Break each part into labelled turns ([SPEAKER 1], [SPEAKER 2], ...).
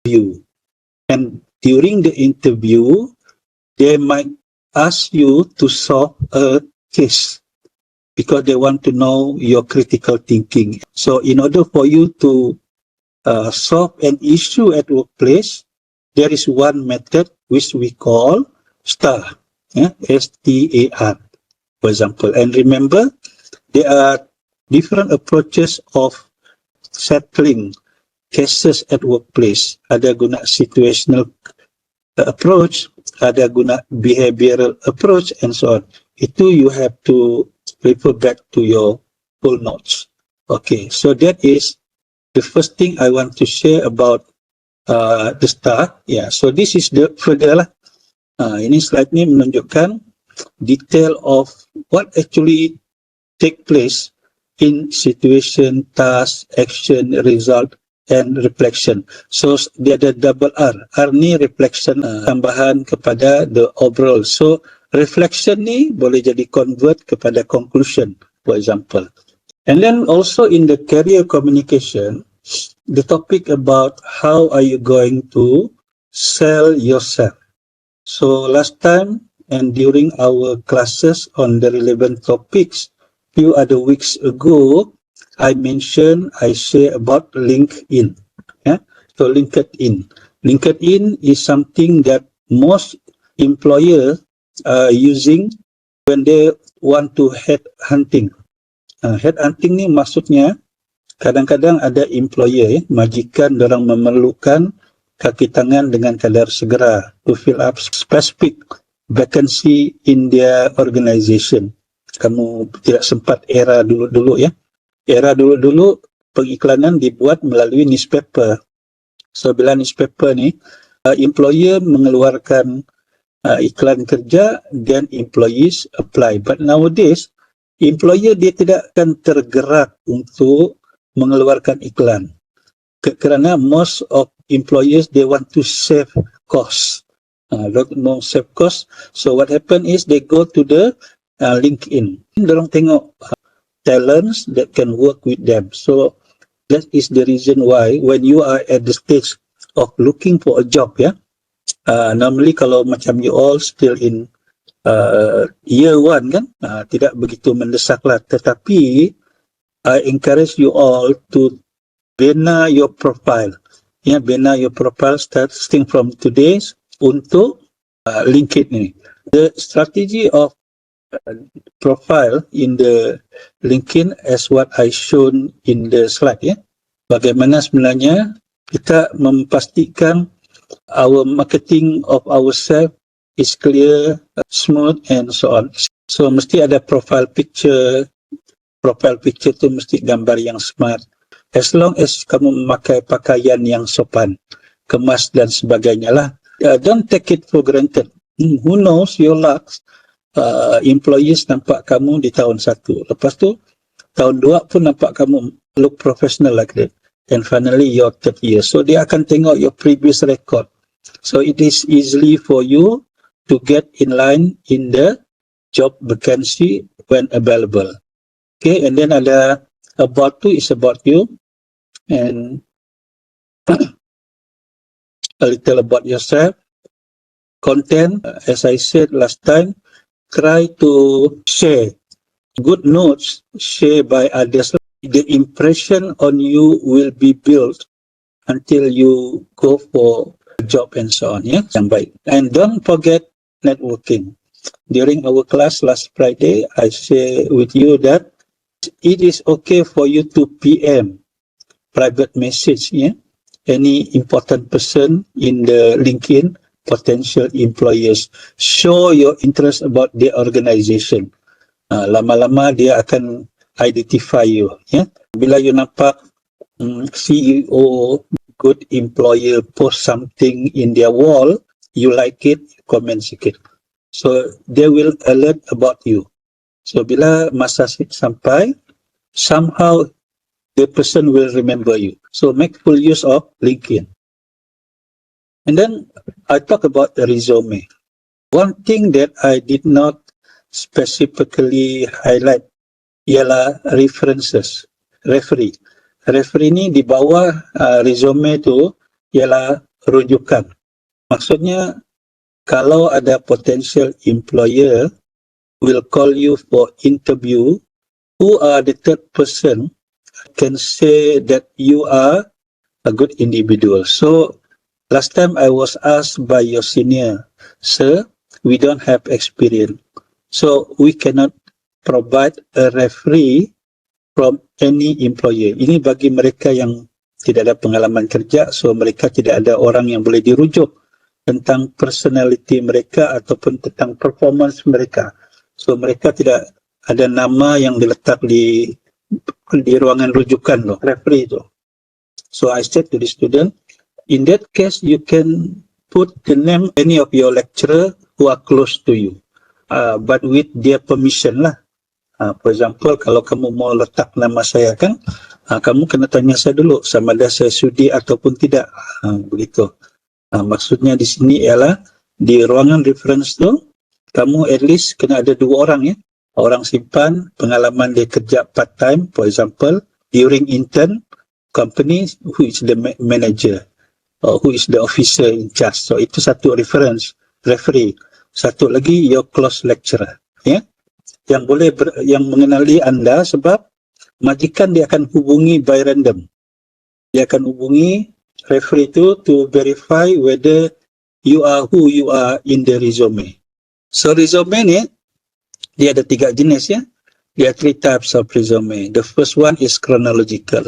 [SPEAKER 1] interview. And during the interview, they might ask you to solve a case because they want to know your critical thinking. So in order for you to solve an issue at workplace, there is one method which we call STAR, S-T-A-R, for example. And remember, there are different approaches of settling cases at workplace. Ada guna situational approach, ada guna behavioral approach, and so on. Itu you have to refer back to your full notes. Okay, so that is the first thing I want to share about the STAR. Yeah, so this is the further lah. Ini slide ni menunjukkan detail of what actually take place in situation, task, action, result, and reflection. So dia ada double R. R ni reflection, tambahan kepada the overall. So reflection ni boleh jadi convert kepada conclusion, for example. And then also in the career communication, the topic about how are you going to sell yourself. So last time and during our classes on the relevant topics, few other weeks ago, I share about LinkedIn. Yeah? So LinkedIn. LinkedIn is something that most employers are using when they want to headhunting. Headhunting ni maksudnya kadang-kadang ada employer, majikan, dorang memerlukan kaki tangan dengan kadar segera to fill up specific vacancy in their organization. Kamu tidak sempat era dulu-dulu ya. Era dulu-dulu pengiklanan dibuat melalui newspaper. So bila newspaper ni, employer mengeluarkan iklan kerja, then employees apply. But nowadays, employer dia tidak akan tergerak untuk mengeluarkan iklan. Kerana most of employers, they want to save costs. No save costs. So what happen is they go to the LinkedIn. Dorang tengok talents that can work with them. So that is the reason why when you are at the stage of looking for a job, normally kalau macam you all still in year 1 kan, tidak begitu mendesak lah. Tetapi I encourage you all to bina your profile. Bina your profile starting from today's untuk LinkedIn ini. The strategy of profile in the LinkedIn as what I shown in the slide. Bagaimana sebenarnya kita memastikan our marketing of ourselves is clear, smooth, and so on. So mesti ada profile picture. Profile picture tu mesti gambar yang smart. As long as kamu memakai pakaian yang sopan, kemas dan sebagainya lah. Don't take it for granted. Who knows, your luck, employees nampak kamu di tahun 1. Lepas tu, tahun 2 pun nampak kamu look professional like that. And finally, your 3rd year. So, dia akan tengok your previous record. So, it is easily for you to get in line in the job vacancy when available. Okay, and then ada about to is about you. And a little about yourself. Content, as I said last time, try to share good notes, share by others. The impression on you will be built until you go for a job and so on. Yang baik. And don't forget networking. During our class last Friday, I share with you that it is okay for you to PM, private message, any important person in the LinkedIn, potential employers. Show your interest about their organization. Lama-lama dia akan identify you. Bila you nampak CEO, good employer post something in their wall, you like it, comment sikit. So they will alert about you. So bila masa sampai, somehow the person will remember you. So make full use of LinkedIn. And then I talk about the resume. One thing that I did not specifically highlight ialah references, referee. Referee ni di bawah resume tu ialah rujukan. Maksudnya, kalau ada potential employer will call you for interview, who are the third person can say that you are a good individual. So, last time I was asked by your senior, sir, we don't have experience. So, we cannot provide a referee from any employer. Ini bagi mereka yang tidak ada pengalaman kerja, so mereka tidak ada orang yang boleh dirujuk tentang personality mereka ataupun tentang performance mereka. So mereka tidak ada nama yang diletak di ruangan rujukan loh, referee itu. So I said to the student, in that case you can put the name any of your lecturer who are close to you, but with their permission lah. For example, kalau kamu mau letak nama saya kan, kamu kena tanya saya dulu sama ada saya sudi ataupun tidak. Begitu. Maksudnya di sini ialah di ruangan reference tu, kamu at least kena ada 2 orang ya. Orang simpan pengalaman dia kerja part time, for example, during intern company, who is the manager or who is the officer in charge. So itu satu referee. Satu lagi your close lecturer, ya. Yang boleh yang mengenali anda sebab majikan dia akan hubungi by random. Dia akan hubungi referee itu to verify whether you are who you are in the resume. So resume ni dia ada 3 jenis ya. Dia 3 types of resume. The first one is chronological.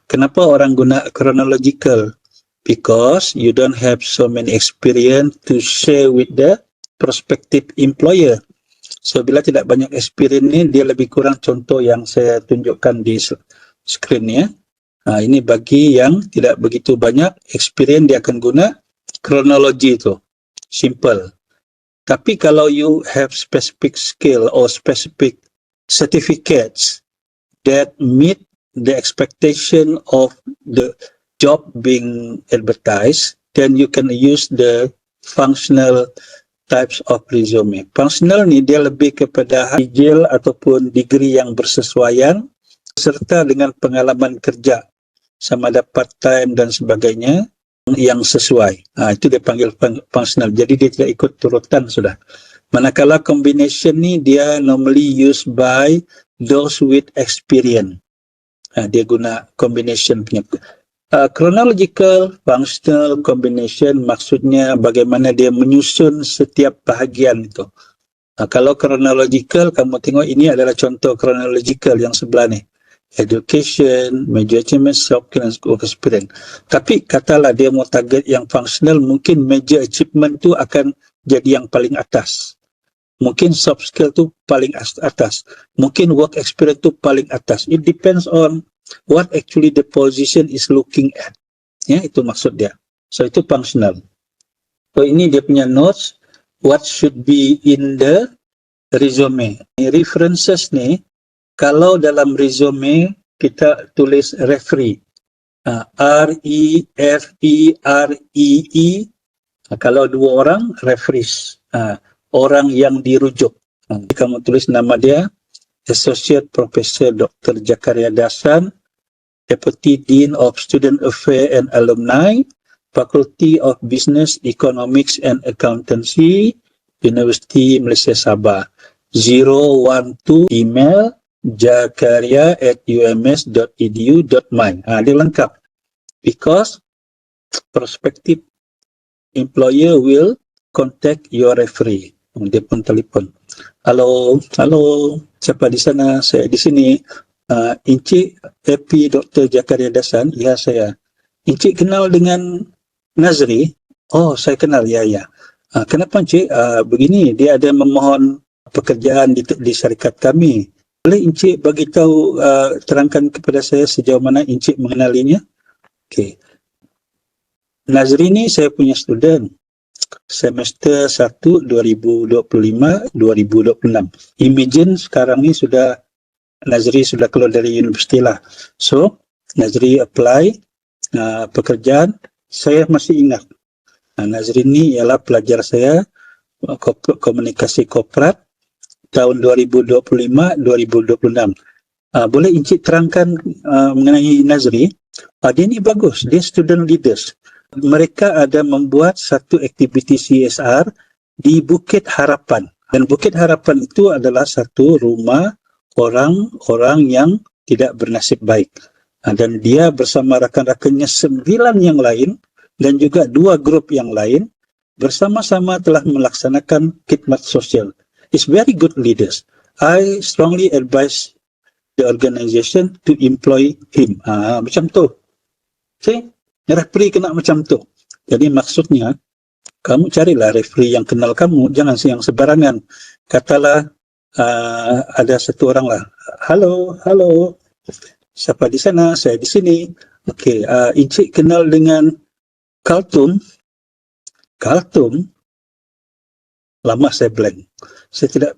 [SPEAKER 1] Kenapa orang guna chronological? Because you don't have so many experience to share with the prospective employer. So bila tidak banyak experience ni, dia lebih kurang contoh yang saya tunjukkan di screen ya. Ini bagi yang tidak begitu banyak experience, dia akan guna kronologi itu. Simple. Tapi kalau you have specific skill or specific certificates that meet the expectation of the job being advertised, then you can use the functional types of resume. Functional ni dia lebih kepada ijil ataupun degree yang bersesuaian serta dengan pengalaman kerja sama ada part-time dan sebagainya yang sesuai. Itu dia panggil functional. Jadi dia tidak ikut turutan sudah. Manakala combination ni dia normally used by those with experience. Dia guna combination punya. Chronological functional combination maksudnya bagaimana dia menyusun setiap bahagian itu. Kalau chronological, kamu tengok ini adalah contoh chronological yang sebelah ni. Education, major achievement, soft skill and work experience. Tapi katalah dia mau target yang functional, mungkin major achievement tu akan jadi yang paling atas. Mungkin soft skill tu paling atas. Mungkin work experience tu paling atas. It depends on what actually the position is looking at. Ya, itu maksud dia. So, itu functional. So, ini dia punya notes. What should be in the resume. References ni, kalau dalam resume, kita tulis referee. R-E-F-E-R-E-E. Kalau 2 orang, referees. Orang yang dirujuk. Kamu tulis nama dia, Associate Professor Dr. Jakaria Dasan, Deputy Dean of Student Affairs and Alumni, Faculty of Business, Economics and Accountancy, University Malaysia Sabah. 012 email jakaria@ums.edu.my. Dia lengkap. Because prospective employer will contact your referee. Dia pun telefon. Halo, siapa di sana? Saya di sini. Encik Happy Dr. Jakaria Dasan. Ya, saya. Encik kenal dengan Nazri? Oh, saya kenal. Ya. Kenapa Encik? Begini, dia ada memohon pekerjaan di syarikat kami. Boleh Encik bagi tahu, terangkan kepada saya sejauh mana Encik mengenalinya? Okey. Nazri ni saya punya student. Semester 1 2025-2026. Imagine sekarang ni Nazri sudah keluar dari universiti lah. So, Nazri apply pekerjaan. Saya masih ingat. Nazri ni ialah pelajar saya komunikasi korporat tahun 2025-2026. Boleh Encik terangkan mengenai Nazri? Dia ni bagus. Dia student leaders. Mereka ada membuat satu aktiviti CSR di Bukit Harapan. Dan Bukit Harapan itu adalah satu rumah orang-orang yang tidak bernasib baik. Dan dia bersama rakan-rakannya 9 yang lain dan juga 2 grup yang lain bersama-sama telah melaksanakan khidmat sosial. It's very good leaders. I strongly advise the organization to employ him. Macam tu. Okay? Referee kena macam tu. Jadi maksudnya, kamu carilah referee yang kenal kamu, jangan yang sebarangan. Katalah, ada satu orang lah, halo, siapa di sana, saya di sini. Okey, Encik kenal dengan Kaltum. Lama saya blank. Saya tidak,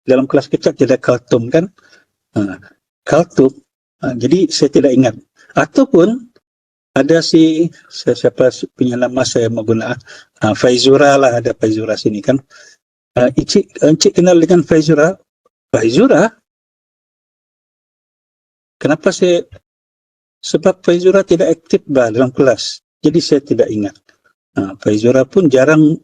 [SPEAKER 1] dalam kelas kita tidak Kaltum kan? Kaltum. Jadi saya tidak ingat. Ataupun ada siapa punya nama saya menggunakan Faizura lah, ada Faizura sini kan. Encik kenal dengan Faizura? Kenapa sebab Faizura tidak aktif dalam kelas. Jadi saya tidak ingat. Faizura pun jarang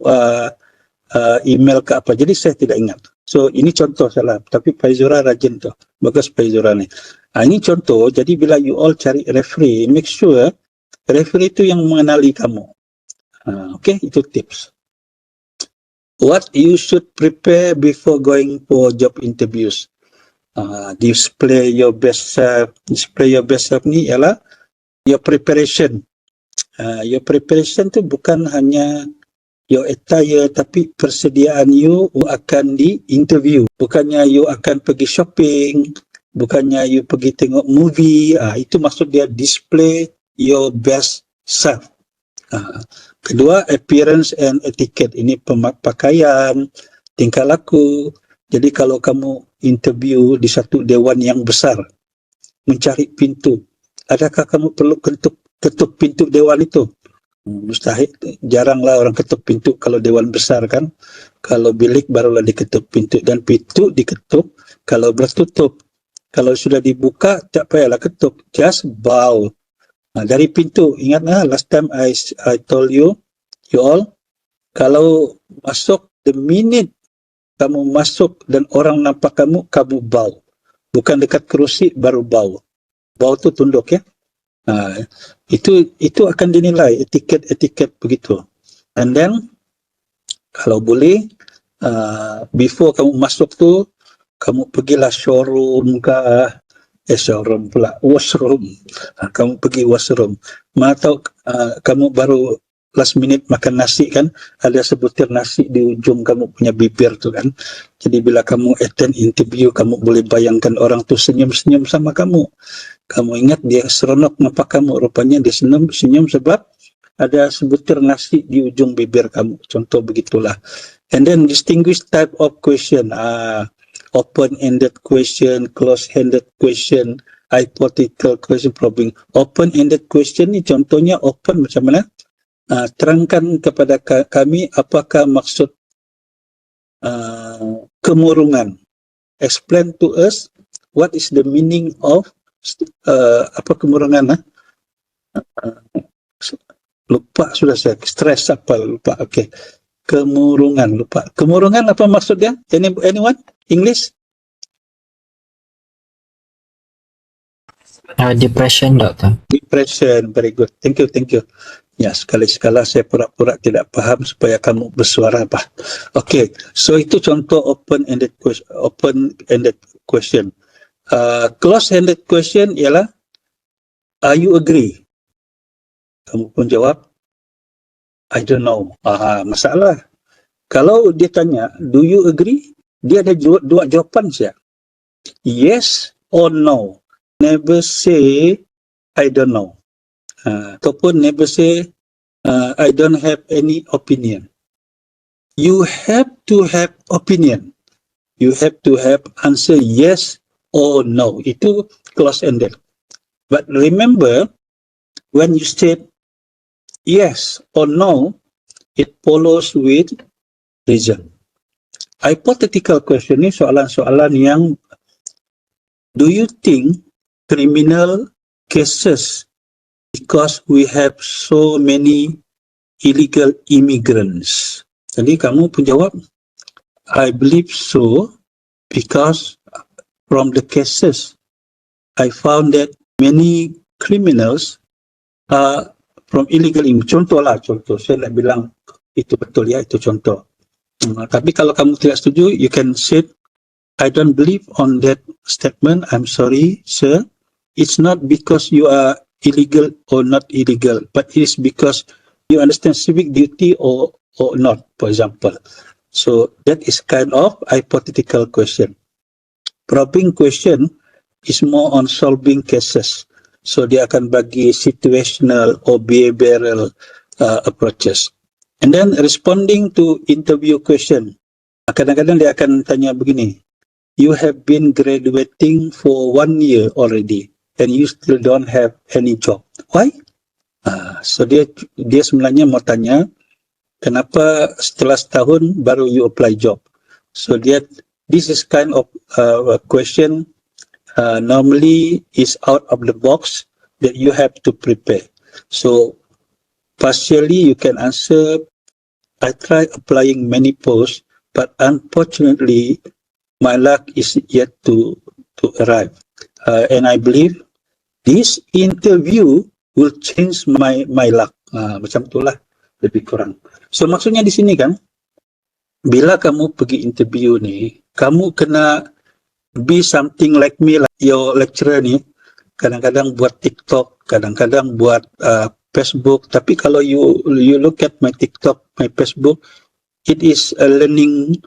[SPEAKER 1] email ke apa. Jadi saya tidak ingat. So ini contoh salah. Tapi Faizura rajin tu. Bagus Faizura ni. Ini contoh. Jadi bila you all cari referee, make sure referee itu yang mengenali kamu. Okay, itu tips. What you should prepare before going for job interviews. Display your best self. Display your best self ni ialah your preparation. Your preparation tu bukan hanya your attire, tapi persediaan you akan di interview. Bukannya you akan pergi shopping, bukannya you pergi tengok movie. Itu maksud dia display your best self. Kedua, appearance and etiquette. Ini pakaian, tingkah laku. Jadi kalau kamu interview di satu dewan yang besar, mencari pintu, adakah kamu perlu ketuk pintu dewan itu? Mustahil, jaranglah orang ketuk pintu kalau dewan besar kan. Kalau bilik barulah diketuk pintu, dan pintu diketuk kalau bertutup. Kalau sudah dibuka, tak payahlah ketuk, just bow. Dari pintu, ingatlah last time I told you all, kalau masuk, the minute kamu masuk dan orang nampak kamu bow. Bukan dekat kerusi baru bow. Bow tu tunduk ya. Itu akan dinilai etiket begitu. And then kalau boleh before kamu masuk tu, kamu pergilah showroom ke showroom pula, washroom. Kamu pergi washroom. Atau kamu baru last minute makan nasi kan, ada sebutir nasi di ujung kamu punya bibir tu kan. Jadi bila kamu attend interview, kamu boleh bayangkan orang tu senyum-senyum sama kamu. Kamu ingat dia seronok nampak kamu, rupanya dia senyum sebab ada sebutir nasi di ujung bibir kamu. Contoh begitulah. And then distinguish type of question. Open-ended question, close-ended question, hypothetical question, probing. Open-ended question ni contohnya open macam mana? Terangkan kepada kami apakah maksud kemurungan. Explain to us what is the meaning of apa kemurungan. Lupa sudah saya, stres apa lupa. Okay. Kemurungan, lupa. Kemurungan apa maksudnya? Anyone? English?
[SPEAKER 2] Depression, Doctor.
[SPEAKER 1] Depression, very good. Thank you. Ya, sekali-sekala saya pura-pura tidak paham supaya kamu bersuara apa. Okay, so itu contoh open-ended question. Close-ended question ialah, are you agree? Kamu pun jawab, I don't know. Masalah. Kalau dia tanya, do you agree? Dia ada dua jawapan saja. Yes or no. Never say, I don't know. Ataupun never say, I don't have any opinion. You have to have opinion. You have to have answer yes or no. Itu close-ended. But remember, when you state yes or no, it follows with reason. Hypothetical question ni soalan-soalan yang, do you think criminal cases, because we have so many illegal immigrants? Jadi kamu pun jawab, I believe so because from the cases I found that many criminals are from illegal immigrants. Contoh. Saya nak bilang itu betul ya, itu contoh. Tapi kalau kamu tidak setuju, you can say, I don't believe on that statement. I'm sorry, sir. It's not because you are illegal or not illegal, but it is because you understand civic duty or not, for example. So that is kind of hypothetical question. Probing question is more on solving cases. So dia akan bagi situational or behavioral approaches. And then responding to interview question. Kadang-kadang dia akan tanya begini, you have been graduating for 1 year already and you still don't have any job. Why? So dia sebenarnya mau tanya, kenapa setelah setahun baru you apply job? So this is kind of a question normally is out of the box that you have to prepare. So partially you can answer, I tried applying many posts, but unfortunately my luck is yet to arrive. And I believe this interview will change my luck. Macam itulah lebih kurang. So maksudnya di sini kan, bila kamu pergi interview ni, kamu kena be something like me, like your lecturer ni, kadang-kadang buat TikTok, kadang-kadang buat Facebook, tapi kalau you look at my TikTok, my Facebook, it is a learning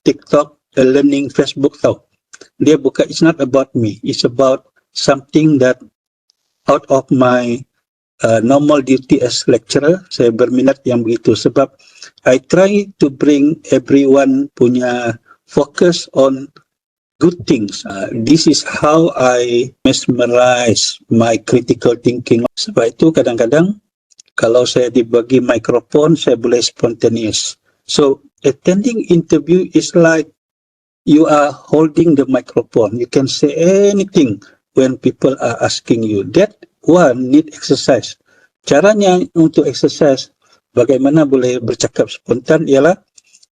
[SPEAKER 1] TikTok, a learning Facebook tau. Dia bukan, it's not about me, it's about something that out of my normal duty as lecturer. Saya berminat yang begitu sebab I try to bring everyone punya focus on good things. This is how I mesmerize my critical thinking. Sebab itu kadang-kadang kalau saya dibagi mikrofon, saya boleh spontaneous. So attending interview is like you are holding the microphone. You can say anything when people are asking you. That one need exercise. Caranya untuk exercise, bagaimana boleh bercakap spontan ialah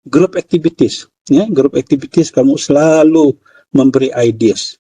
[SPEAKER 1] group activities. Ya, group activities kamu selalu memberi ideas.